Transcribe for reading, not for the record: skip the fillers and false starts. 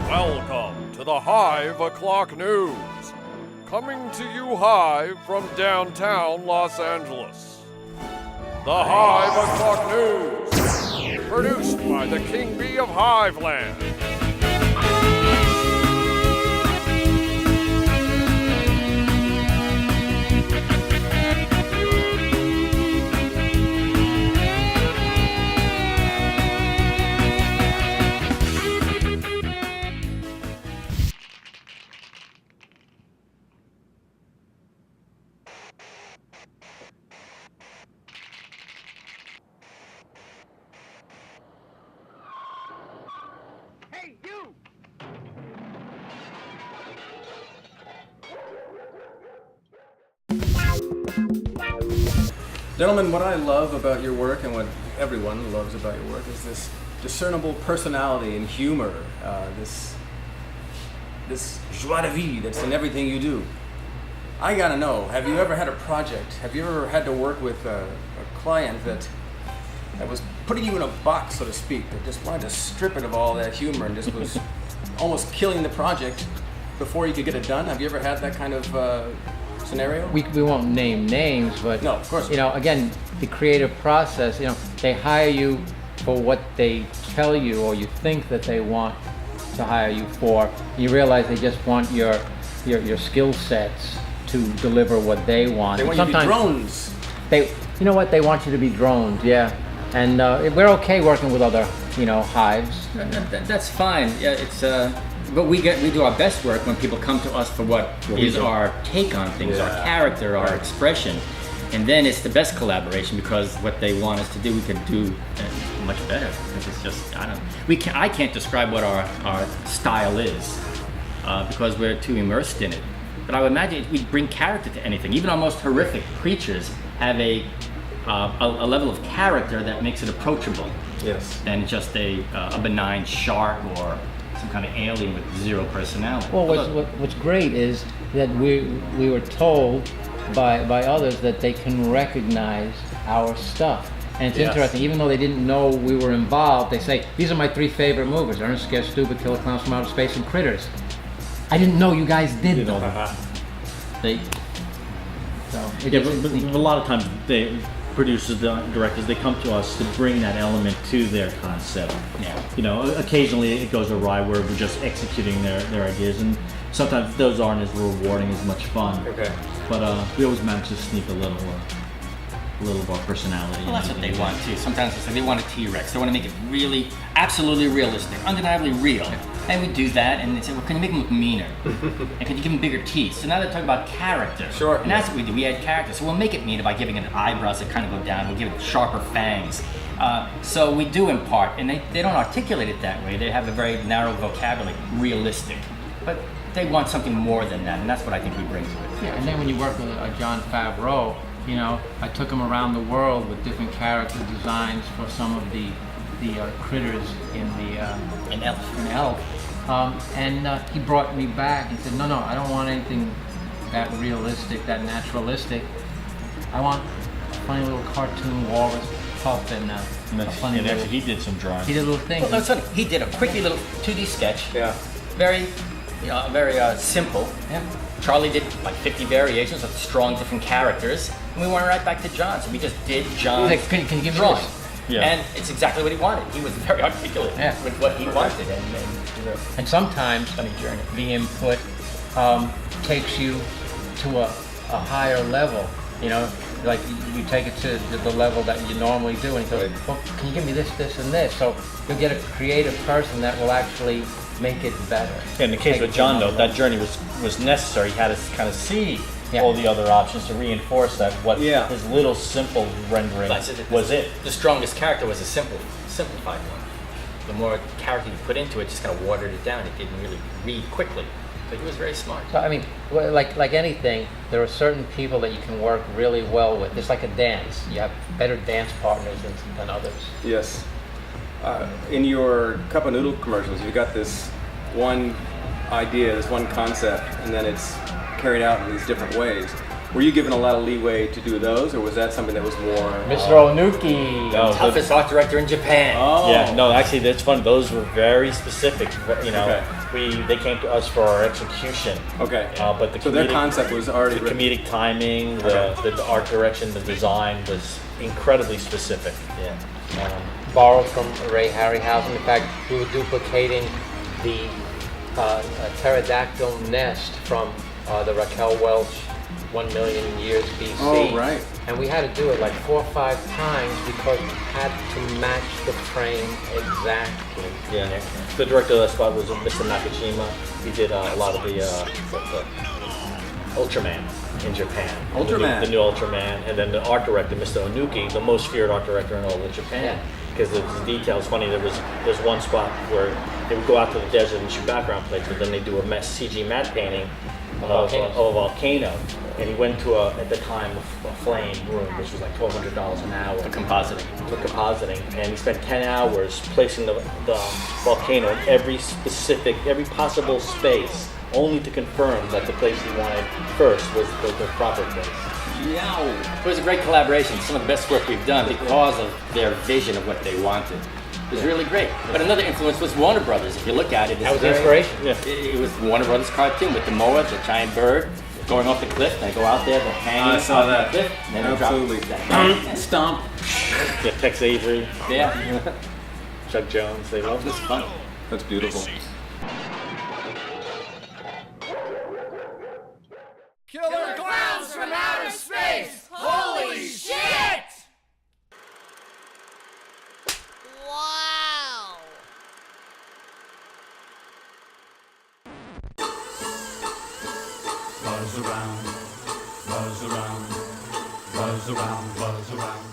Welcome to the Hive O'clock News. Coming to you live from downtown Los Angeles. The Hive O'Clock News. Produced by the King Bee of Hiveland. Gentlemen, what I love about your work and what everyone loves about your work is this discernible personality and humor, this joie de vivre that's in everything you do. I gotta know, have you ever had a project, have you ever had to work with a client that was putting you in a box, so to speak, that just wanted to strip it of all that humor and just was almost killing the project before you could get it done? Have you ever had that kind of scenario? We won't name names, but no, of course. Again, the creative process, they hire you for what they tell you or you think that they want to hire you for. You realize they just want your skill sets to deliver what they want. They want you to be drones. They want you to be drones, yeah. And we're okay working with other, hives. That's fine. Yeah, it's but we do our best work when people come to us for what is our take on things, our character, our expression, and then it's the best collaboration because what they want us to do, we can do much better. Because it's just I can't describe what our style is because we're too immersed in it. But I would imagine if we bring character to anything, even our most horrific creatures have a level of character that makes it approachable. Yes. Than just a benign shark or some kind of alien with zero personality. Well, what's great is that we were told by others that they can recognize our stuff. And it's interesting, even though they didn't know we were involved, they say, these are my 3 favorite movies: Ernest Scared Stupid, Killer Clowns from Outer Space, and Critters. I didn't know you guys did them. But a lot of times producers, directors, they come to us to bring that element to their concept. Yeah. Occasionally it goes awry where we're just executing their ideas, and sometimes those aren't as rewarding, as much fun. Okay. But we always manage to sneak a little of our personality. Well, that's what they want too. Sometimes it's like they want a T-Rex. They want to make it really, absolutely realistic, undeniably real. And we do that, and they say, well, can you make them look meaner? And can you give them bigger teeth? So now they're talking about character. Sure. And that's what we do. We add character. So we'll make it meaner by giving it eyebrows that kind of go down. We'll give it sharper fangs. So we do in part, and they don't articulate it that way. They have a very narrow vocabulary, realistic. But they want something more than that, and that's what I think we bring to it. Yeah, and then when you work with Jon Favreau, I took him around the world with different character designs for some of the critters in Elf. And he brought me back and said, no, I don't want anything that realistic, that naturalistic. I want a funny little cartoon walrus pup and a funny little... Actually, he did some drawings. He did little things. Well, that's funny. He did a quickie little 2D sketch. Yeah. Very simple. Yeah. Charlie did like 50 variations of strong different characters, and we went right back to John. So we just did John's Can you give me drawing. this? Yeah. And it's exactly what he wanted. He was very articulate with what he wanted. And sometimes Funny journey. the input takes you to a higher level. Like you take it to the level that you normally do, and he goes, well, can you give me this, and this? So you'll get a creative person that will actually make it better. In the case of John, though, that journey was necessary. He had to kind of see all the other options to reinforce that his little simple rendering was it. The strongest character was a simplified one. The more character you put into it, just kind of watered it down. It didn't really read quickly. But he was very smart. So I mean, like anything, there are certain people that you can work really well with. It's like a dance. You have better dance partners than others. Yes. In your cup of noodle commercials, you've got this one idea, this one concept, and then it's carried out in these different ways. Were you given a lot of leeway to do those, or was that something that was more... Mr. Onuki! Toughest art director in Japan. Oh. Yeah, no, actually, that's fun. Those were very specific, Okay. they came to us for our execution. Okay. But the so their concept was already the comedic timing, the art direction, the design was incredibly specific. Yeah. Borrowed from Ray Harryhausen. In fact, we were duplicating the pterodactyl nest from the Raquel Welch 1 million years BC. Oh, right. And we had to do it like 4 or 5 times because we had to match the frame exactly. Yeah. The director of that spot was Mr. Nakajima. He did a lot of the Ultraman in Japan. Ultraman. The new Ultraman. And then the art director, Mr. Onuki, the most feared art director in all of Japan. Because the details, funny, there's one spot where they would go out to the desert and shoot background plates, but then they do a CG matte painting of a volcano. And he went to at the time, a flame room, which was like $1,200 an hour. For compositing. And he spent 10 hours placing the volcano in every possible space, only to confirm that the place he wanted first was the proper place. Yeah. It was a great collaboration. Some of the best work we've done because of their vision of what they wanted. It was really great. But another influence was Warner Brothers. If you look at it, That was the inspiration? It was Warner Brothers cartoon with the moa, the giant bird, going off the cliff. They go out there, they're hanging I saw that. the cliff, and then Absolutely. they drop. Stomp. Yeah, Tex Avery, Yeah. Chuck Jones, they love It was fun. That's beautiful. Killer clowns from outer space! Holy shit! Wow! Buzz around, buzz around, buzz around, buzz around.